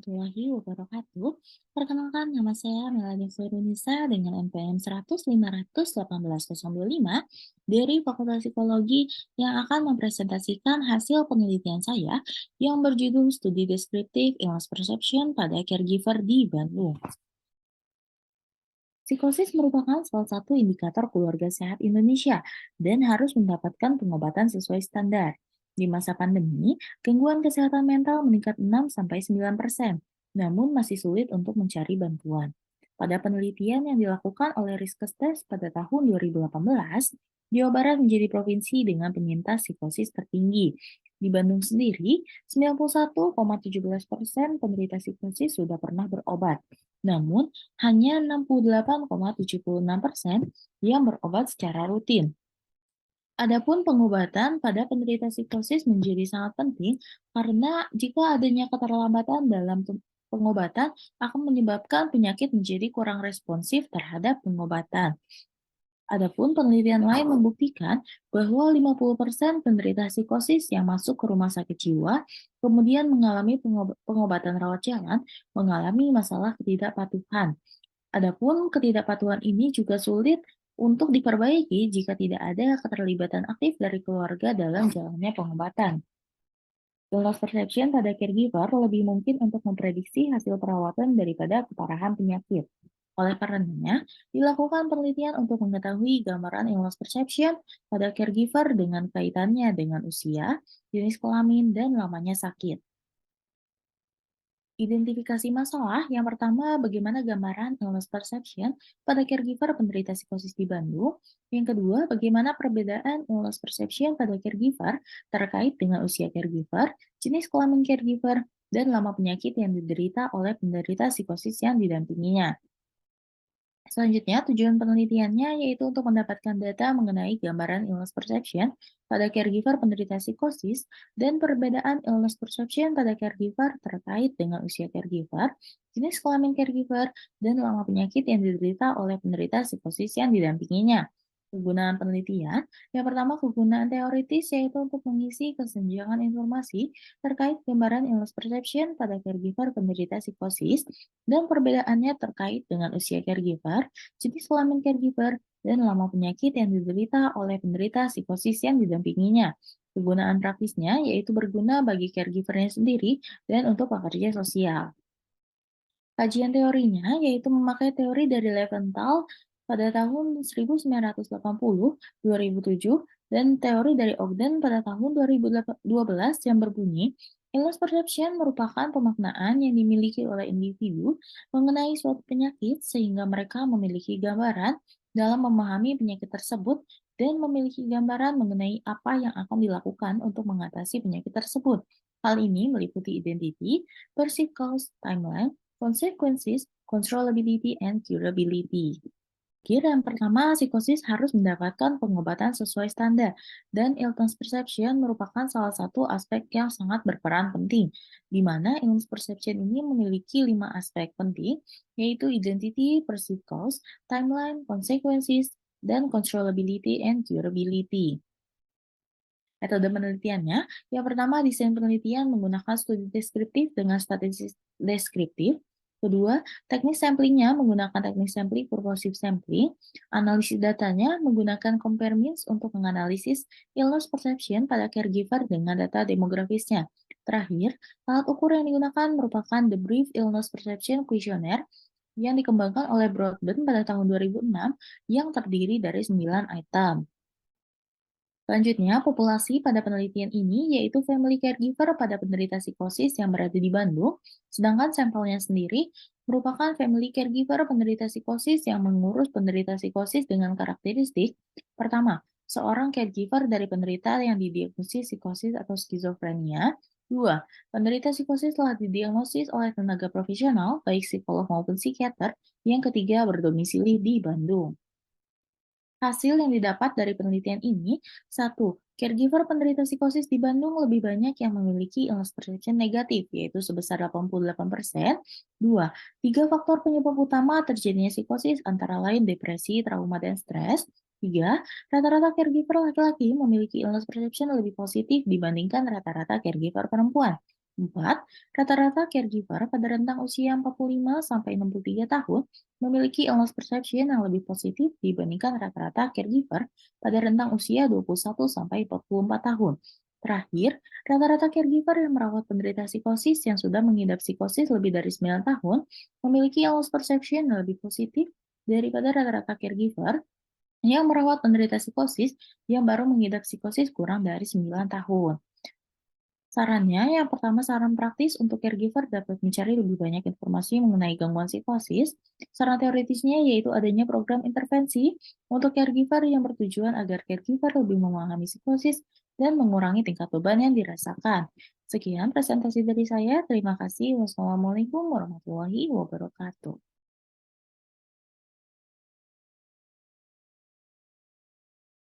warahmatullahi wabarakatuh. Perkenalkan, nama saya Melanie Ferunisa dengan NPM 105.118.025 dari Fakultas Psikologi yang akan mempresentasikan hasil penelitian saya yang berjudul Studi Deskriptif Illness Perception pada Caregiver di Bandung. Psikosis merupakan salah satu indikator keluarga sehat Indonesia dan harus mendapatkan pengobatan sesuai standar. Di masa pandemi, gangguan kesehatan mental meningkat 6-9%, namun masih sulit untuk mencari bantuan. Pada penelitian yang dilakukan oleh Riskesdas pada tahun 2018, Jawa Barat menjadi provinsi dengan penyintas psikosis tertinggi. Di Bandung sendiri, 91,17% penderita psikosis sudah pernah berobat. Namun, hanya 68,76% yang berobat secara rutin. Adapun pengobatan pada penderita psikosis menjadi sangat penting karena jika adanya keterlambatan dalam pengobatan akan menyebabkan penyakit menjadi kurang responsif terhadap pengobatan. Adapun penelitian lain membuktikan bahwa 50% penderita psikosis yang masuk ke rumah sakit jiwa kemudian mengalami pengobatan rawat jalan mengalami masalah ketidakpatuhan. Adapun ketidakpatuhan ini juga sulit untuk diperbaiki jika tidak ada keterlibatan aktif dari keluarga dalam jalannya pengobatan. Loss perception pada caregiver lebih mungkin untuk memprediksi hasil perawatan daripada keparahan penyakit. Oleh karenanya, dilakukan penelitian untuk mengetahui gambaran illness perception pada caregiver dengan kaitannya dengan usia, jenis kelamin, dan lamanya sakit. Identifikasi masalah, yang pertama bagaimana gambaran illness perception pada caregiver penderita psikosis di Bandung. Yang kedua, bagaimana perbedaan illness perception pada caregiver terkait dengan usia caregiver, jenis kelamin caregiver, dan lama penyakit yang diderita oleh penderita psikosis yang didampinginya. Selanjutnya, tujuan penelitiannya yaitu untuk mendapatkan data mengenai gambaran illness perception pada caregiver penderita psikosis dan perbedaan illness perception pada caregiver terkait dengan usia caregiver, jenis kelamin caregiver, dan lama penyakit yang diderita oleh penderita psikosis yang didampinginya. Kegunaan penelitian, yang pertama kegunaan teoritis yaitu untuk mengisi kesenjangan informasi terkait gambaran illness perception pada caregiver penderita psikosis dan perbedaannya terkait dengan usia caregiver, jenis kelamin caregiver, dan lama penyakit yang diderita oleh penderita psikosis yang didampinginya. Kegunaan praktisnya yaitu berguna bagi caregivernya sendiri dan untuk pekerja sosial. Kajian teorinya yaitu memakai teori dari Leventhal pada tahun 1980, 2007, dan teori dari Ogden pada tahun 2012 yang berbunyi, illness perception merupakan pemaknaan yang dimiliki oleh individu mengenai suatu penyakit sehingga mereka memiliki gambaran dalam memahami penyakit tersebut dan memiliki gambaran mengenai apa yang akan dilakukan untuk mengatasi penyakit tersebut. Hal ini meliputi identity, perceived cause, timeline, consequences, controllability, and curability. Kira yang pertama, psikosis harus mendapatkan pengobatan sesuai standar, dan illness perception merupakan salah satu aspek yang sangat berperan penting, di mana illness perception ini memiliki 5 aspek penting, yaitu identity, perceived cause, timeline, consequences, dan controllability and curability. Metode penelitiannya, yang pertama desain penelitian menggunakan studi deskriptif dengan statistik deskriptif. Kedua, teknik samplingnya menggunakan teknik sampling purposive sampling. Analisis datanya menggunakan compare means untuk menganalisis illness perception pada caregiver dengan data demografisnya. Terakhir, alat ukur yang digunakan merupakan The Brief Illness Perception Questionnaire yang dikembangkan oleh Broadbent pada tahun 2006 yang terdiri dari 9 item. Selanjutnya, populasi pada penelitian ini yaitu family caregiver pada penderita psikosis yang berada di Bandung, sedangkan sampelnya sendiri merupakan family caregiver penderita psikosis yang mengurus penderita psikosis dengan karakteristik. Pertama, seorang caregiver dari penderita yang didiagnosis psikosis atau skizofrenia. Dua, penderita psikosis telah didiagnosis oleh tenaga profesional, baik psikolog maupun psikiater. Yang ketiga, berdomisili di Bandung. Hasil yang didapat dari penelitian ini, satu, caregiver penderita psikosis di Bandung lebih banyak yang memiliki illness perception negatif, yaitu sebesar 88%. Dua, tiga faktor penyebab utama terjadinya psikosis antara lain depresi, trauma, dan stres. Tiga, rata-rata caregiver laki-laki memiliki illness perception lebih positif dibandingkan rata-rata caregiver perempuan. 4. Rata-rata caregiver pada rentang usia 45 sampai 63 tahun memiliki illness perception yang lebih positif dibandingkan rata-rata caregiver pada rentang usia 21 sampai 44 tahun. Terakhir, rata-rata caregiver yang merawat penderita psikosis yang sudah mengidap psikosis lebih dari 9 tahun memiliki illness perception yang lebih positif daripada rata-rata caregiver yang merawat penderita psikosis yang baru mengidap psikosis kurang dari 9 tahun. Sarannya, yang pertama saran praktis untuk caregiver dapat mencari lebih banyak informasi mengenai gangguan psikosis. Saran teoritisnya yaitu adanya program intervensi untuk caregiver yang bertujuan agar caregiver lebih memahami psikosis dan mengurangi tingkat beban yang dirasakan. Sekian presentasi dari saya. Terima kasih. Wassalamualaikum warahmatullahi wabarakatuh.